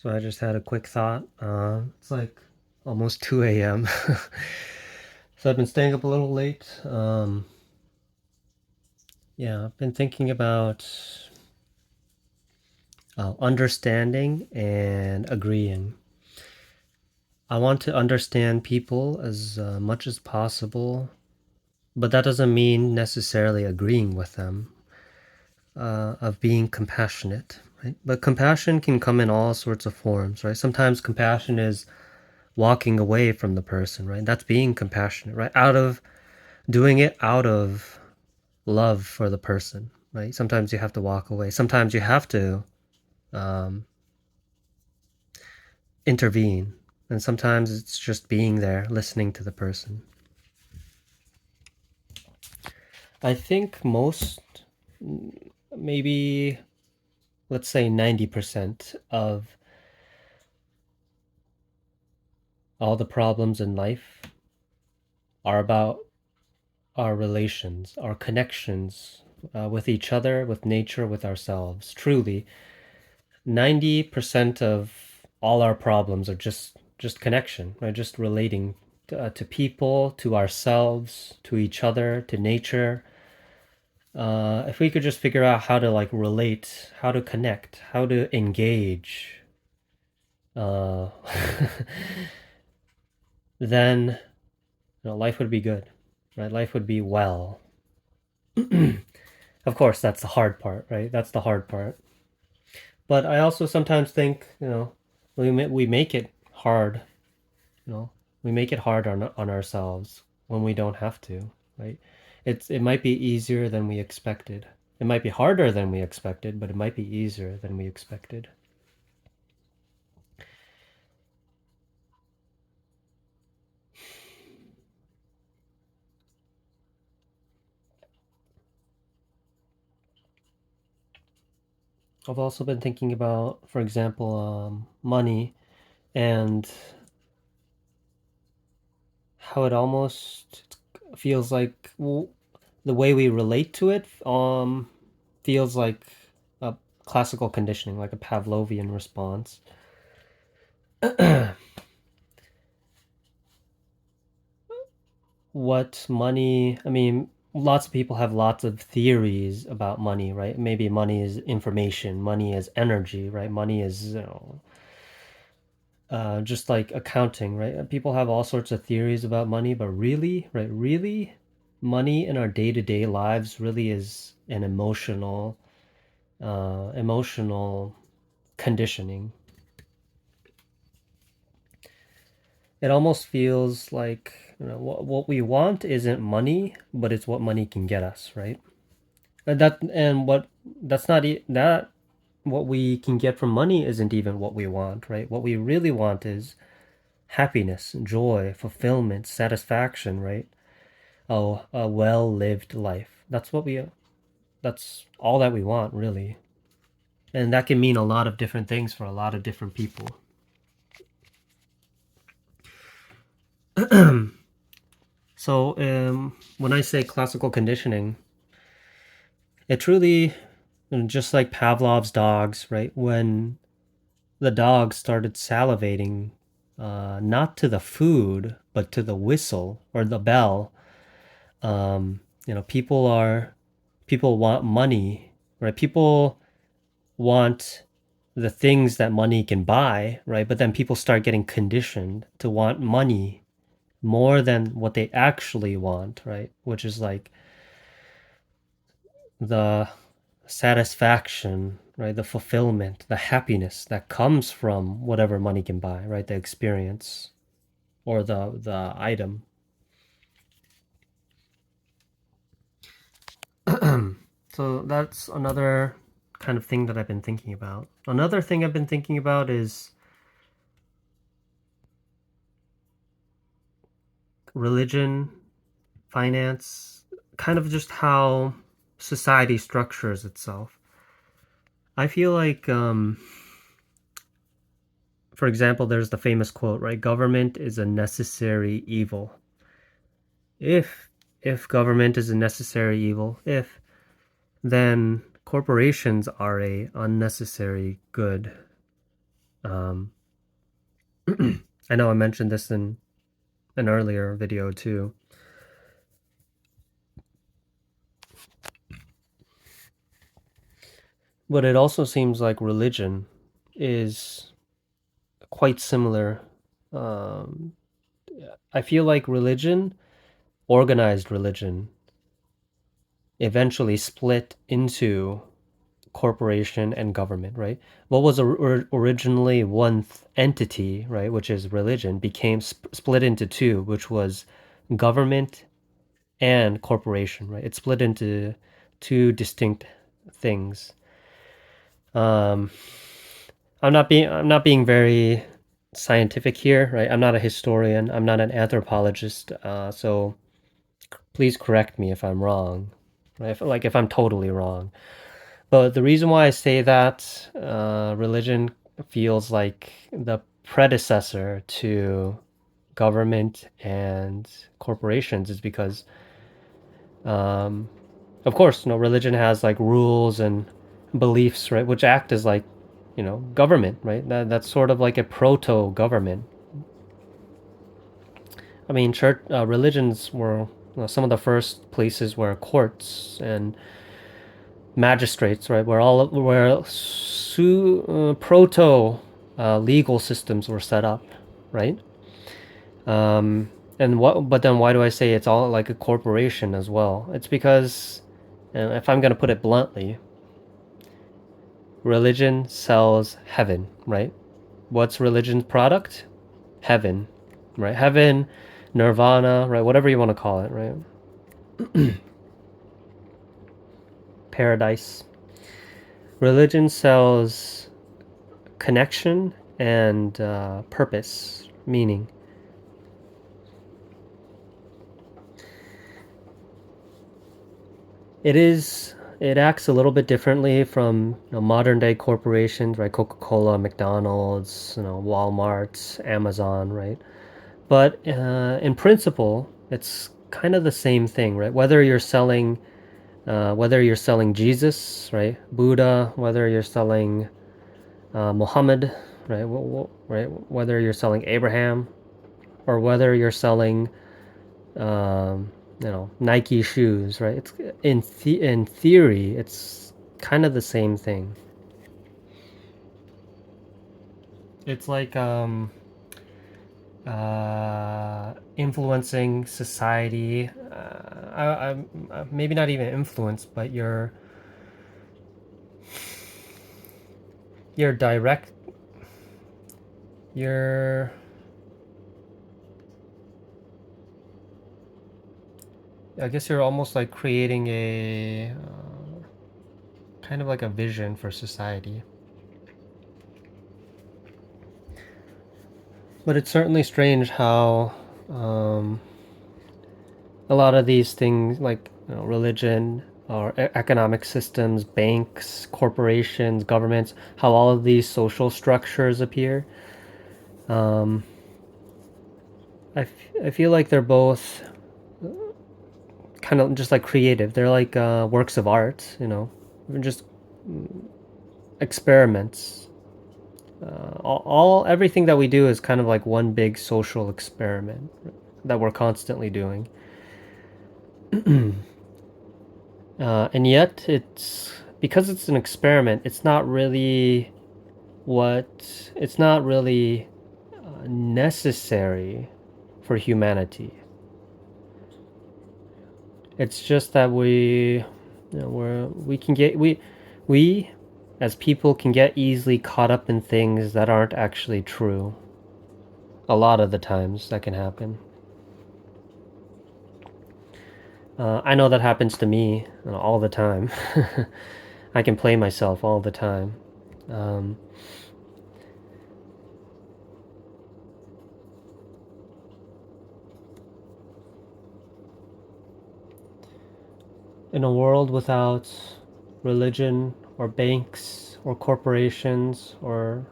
So I just had a quick thought. It's like almost 2 a.m. So I've been staying up a little late. Yeah, I've been thinking about understanding and agreeing. I want to understand people as much as possible, but that doesn't mean necessarily agreeing with them, of being compassionate, right? But compassion can come in all sorts of forms, right? Sometimes compassion is walking away from the person, right? That's being compassionate, right? Doing it out of love for the person, right? Sometimes you have to walk away. Sometimes you have to um, intervene. And sometimes it's just being there, listening to the person. I think maybe, let's say 90% of all the problems in life are about our relations, our connections with each other, with nature, with ourselves. Truly, 90% of all our problems are just connection, right? Just relating to people, to ourselves, to each other, to nature. If we could just figure out how to like relate, how to connect, how to engage, uh, then life would be good, right? Life would be well. Of course, that's the hard part, right? That's the hard part. But I also sometimes think, we make it hard. You know, we make it hard on ourselves when we don't have to, right? It might be easier than we expected. It might be harder than we expected, but it might be easier than we expected. I've also been thinking about, for example, money and how it almost feels like the way we relate to it feels like a classical conditioning, like a Pavlovian response. What money, I mean, lots of people have lots of theories about money, right? Maybe money is information, money is energy, right? Money is, just like accounting, right? People have all sorts of theories about money, but really, right, really, money in our day-to-day lives really is an emotional conditioning. It almost feels like, what we want isn't money, but it's what money can get us, right? And what that's not that what we can get from money isn't even what we want, right? What we really want is happiness, joy, fulfillment, satisfaction, right? Oh, a well-lived life. That's all that we want, really. And that can mean a lot of different things for a lot of different people. So, when I say classical conditioning, it truly, just like Pavlov's dogs, right? When the dog started salivating, not to the food, but to the whistle or the bell. People want money, right? People want the things that money can buy, right? But then people start getting conditioned to want money more than what they actually want, right? Which is like the satisfaction, right? The fulfillment, the happiness that comes from whatever money can buy, right? The experience or the item. So that's another kind of thing that I've been thinking about. Another thing I've been thinking about is religion, finance, kind of just how society structures itself. I feel like, for example, there's the famous quote, right? Government is a necessary evil. If if government is a necessary evil, if then corporations are a unnecessary good. Um, I know I mentioned this in an earlier video too. But it also seems like religion is quite similar. Um, I feel like religion, organized religion, eventually split into corporation and government, right? What was originally one entity, right, which is religion, became split into two, which was government and corporation, right? It split into two distinct things. Um, I'm not being very scientific here, right? I'm not a historian. I'm not an anthropologist. So please correct me if I'm wrong, right? If I'm totally wrong. But the reason why I say that religion feels like the predecessor to government and corporations is because, um, of course, religion has like rules and beliefs, right, which act as like, government, right? That's sort of like a proto government. I mean, church religions were some of the first places where courts and magistrates, right, where proto legal systems were set up, right? Um, and what? But then why do I say it's all like a corporation as well? It's because, and if I'm gonna put it bluntly, religion sells heaven, right? What's religion's product? Heaven, right? Heaven, nirvana, right? Whatever you want to call it, right? Paradise. Religion sells connection and purpose, meaning. It acts a little bit differently from modern day corporations, right? Coca-Cola, McDonald's, Walmart, Amazon, right? But in principle, it's kind of the same thing, right? Whether you're selling Jesus, right? Buddha, whether you're selling Muhammad, right? Right? Whether you're selling Abraham, or whether you're selling Nike shoes, right? It's in theory, it's kind of the same thing. It's like influencing society. Maybe not even influence, but your direct your I guess you're almost like creating a kind of like a vision for society. But it's certainly strange how um, a lot of these things, like religion or economic systems, banks, corporations, governments, how all of these social structures appear. Um, I feel like they're both kind of just like creative. They're like works of art, just experiments. Everything that we do is kind of like one big social experiment that we're constantly doing. And yet, because it's an experiment. It's not really necessary for humanity. It's just that we can get we as people can get easily caught up in things that aren't actually true. A lot of the times that can happen. I know that happens to me all the time. I can play myself all the time. Um, in a world without religion or banks or corporations or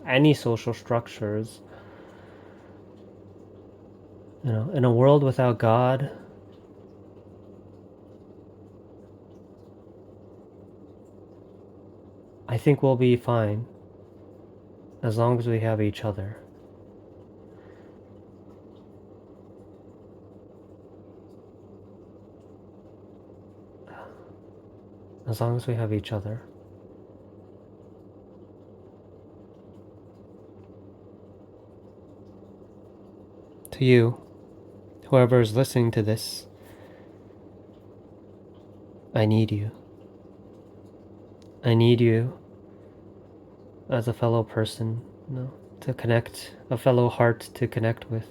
any social structures, in a world without God, I think we'll be fine. as long as we have each other. As long as we have each other. To you, whoever is listening to this, I need you. I need you as a fellow person, to connect, a fellow heart to connect with.